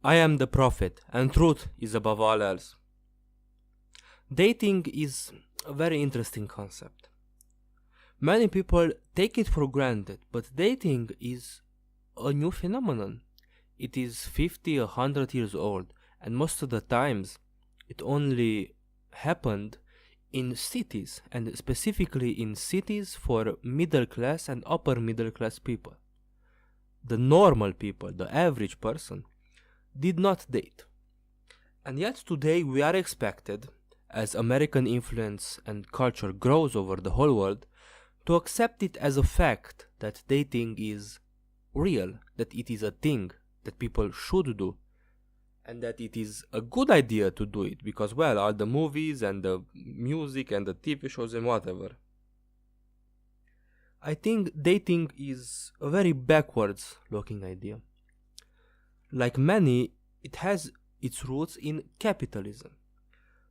I am the prophet, and truth is above all else. Dating is a very interesting concept. Many people take it for granted, but dating is a new phenomenon. It is 50, 100 years old, and most of the times it only happened in cities, and specifically in cities for middle class and upper middle class people. The normal people, the average person, did not date. And yet today we are expected, as American influence and culture grows over the whole world, to accept it as a fact that dating is real, that it is a thing that people should do, and that it is a good idea to do it because, well, all the movies and the music and the TV shows and whatever. I think dating is a very backwards looking idea. Like many, it has its roots in capitalism.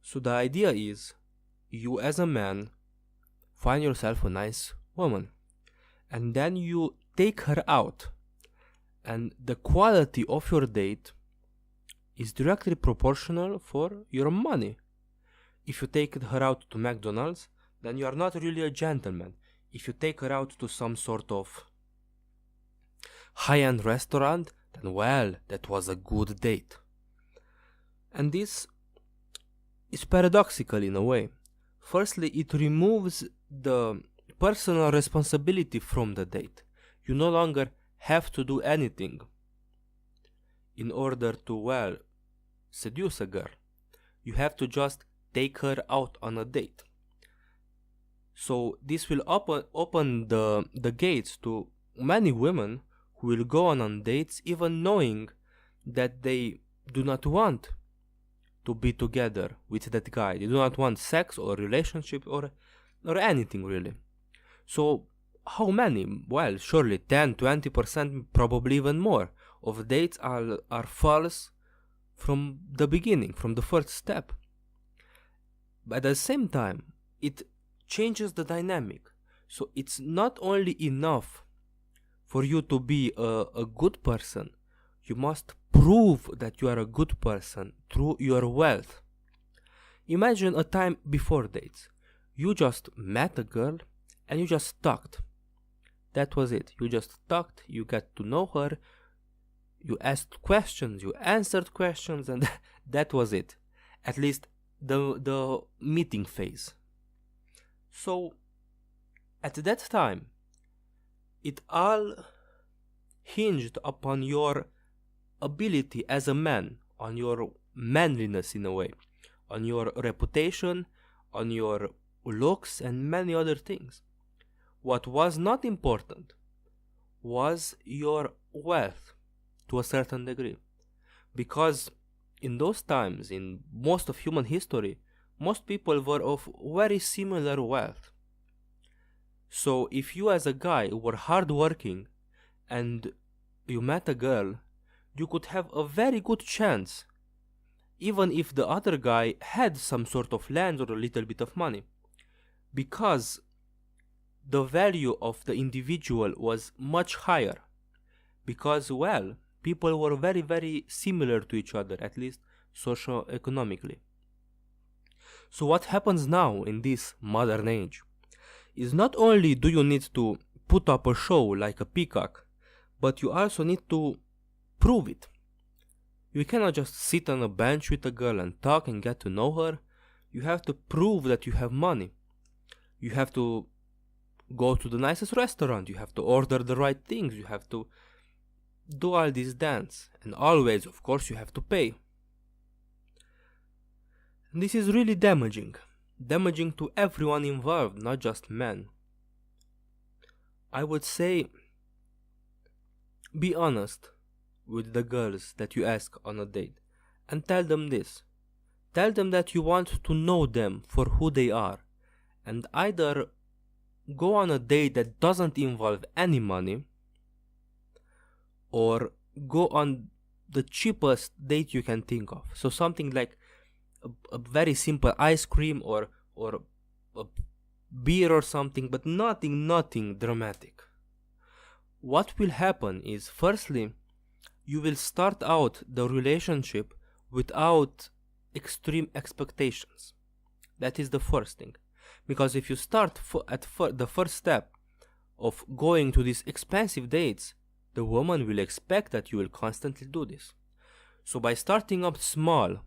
So the idea is, you as a man find yourself a nice woman, and then you take her out, and the quality of your date is directly proportional for your money. If you take her out to McDonald's, then you are not really a gentleman. If you take her out to some sort of high-end restaurant, then well, that was a good date. And this is paradoxical in a way. Firstly, it removes the personal responsibility from the date. You no longer have to do anything in order to, well, seduce a girl. You have to just take her out on a date. So this will open the gates to many women who will go on dates even knowing that they do not want to be together with that guy. They do not want sex or relationship or anything really. So how many? Well, surely 10-20%, probably even more, of dates are false from the beginning, from the first step. But at the same time, it changes the dynamic. So it's not only enough for you to be a good person. You must prove that you are a good person through your wealth. Imagine a time before dates. You just met a girl and you just talked. That was it. You just talked, you got to know her, you asked questions, you answered questions, and that was it. At least the meeting phase. So at that time, it all hinged upon your ability as a man, on your manliness in a way, on your reputation, on your looks, and many other things. What was not important was your wealth to a certain degree. Because in those times, in most of human history, most people were of very similar wealth. So if you as a guy were hardworking and you met a girl, you could have a very good chance, even if the other guy had some sort of land or a little bit of money. Because the value of the individual was much higher. Because, well, people were very, very similar to each other, at least socio-economically. So what happens now in this modern age is not only do you need to put up a show like a peacock, but you also need to prove it. You cannot just sit on a bench with a girl and talk and get to know her. You have to prove that you have money. You have to go to the nicest restaurant. You have to order the right things. You have to do all this dance. And always, of course, you have to pay. And this is really damaging. Damaging to everyone involved, not just men. I would say, be honest with the girls that you ask on a date and tell them this. Tell them that you want to know them for who they are, and either go on a date that doesn't involve any money, or go on the cheapest date you can think of. So something like a very simple ice cream or a beer or something, but nothing dramatic. What will happen is, firstly, you will start out the relationship without extreme expectations. That is the first thing. Because if you start the first step of going to these expensive dates, the woman will expect that you will constantly do this. So by starting up small,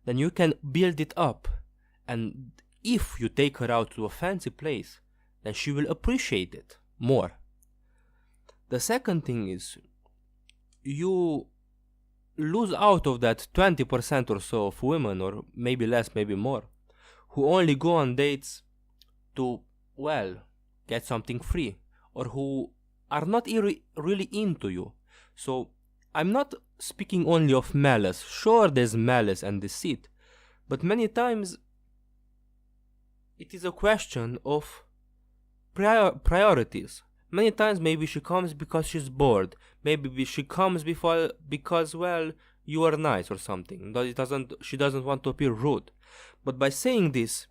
then you can build it up. And if you take her out to a fancy place, then she will appreciate it more. The second thing is, you lose out of that 20% or so of women, or maybe less, maybe more, who only go on dates to, well, get something free, or who are not really into you. So I'm not speaking only of malice. Sure, there's malice and deceit, but many times it is a question of priorities. Many times maybe she comes because she's bored. Maybe she comes because, well, you are nice or something. She doesn't want to appear rude. But by saying this,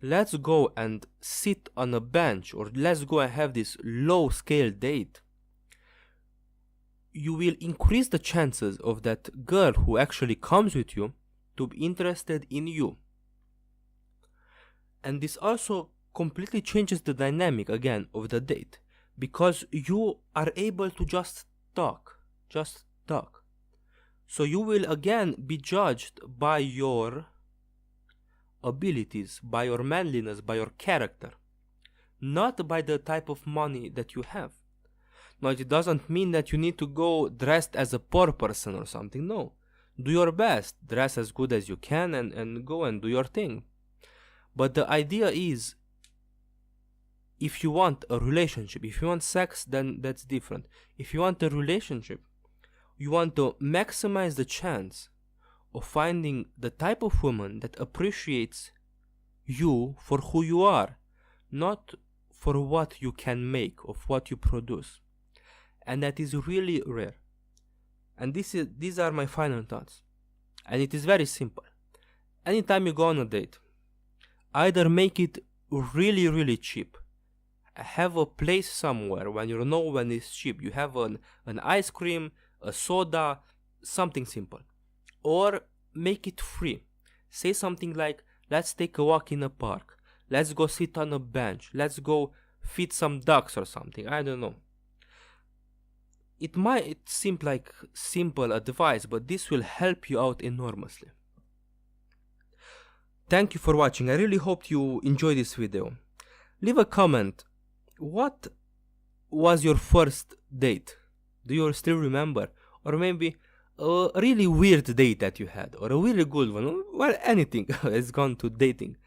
let's go and sit on a bench, or let's go and have this low-scale date, you will increase the chances of that girl who actually comes with you to be interested in you. And this also completely changes the dynamic, again, of the date, because you are able to just talk. So you will again be judged by your abilities, by your manliness, by your character, not by the type of money that you have. Now, it doesn't mean that you need to go dressed as a poor person or something. No, do your best, dress as good as you can, and go and do your thing. But the idea is, if you want a relationship, if you want sex, then that's different. If you want a relationship, you want to maximize the chance of finding the type of woman that appreciates you for who you are, not for what you can make, of what you produce. And that is really rare. And these are my final thoughts. And it is very simple. Anytime you go on a date, either make it really, really cheap. Have a place somewhere when you know when it's cheap. You have an ice cream, a soda, something simple. Or make it free. Say something like, let's take a walk in a park. Let's go sit on a bench. Let's go feed some ducks or something. I don't know. It might seem like simple advice, but this will help you out enormously. Thank you for watching. I really hope you enjoyed this video. Leave a comment. What was your first date? Do you still remember? Or maybe a really weird date that you had, or a really good one. Well, anything has gone to dating.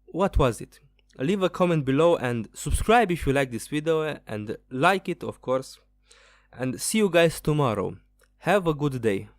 What was it? Leave a comment below and subscribe if you like this video, and like it, of course. And see you guys tomorrow. Have a good day.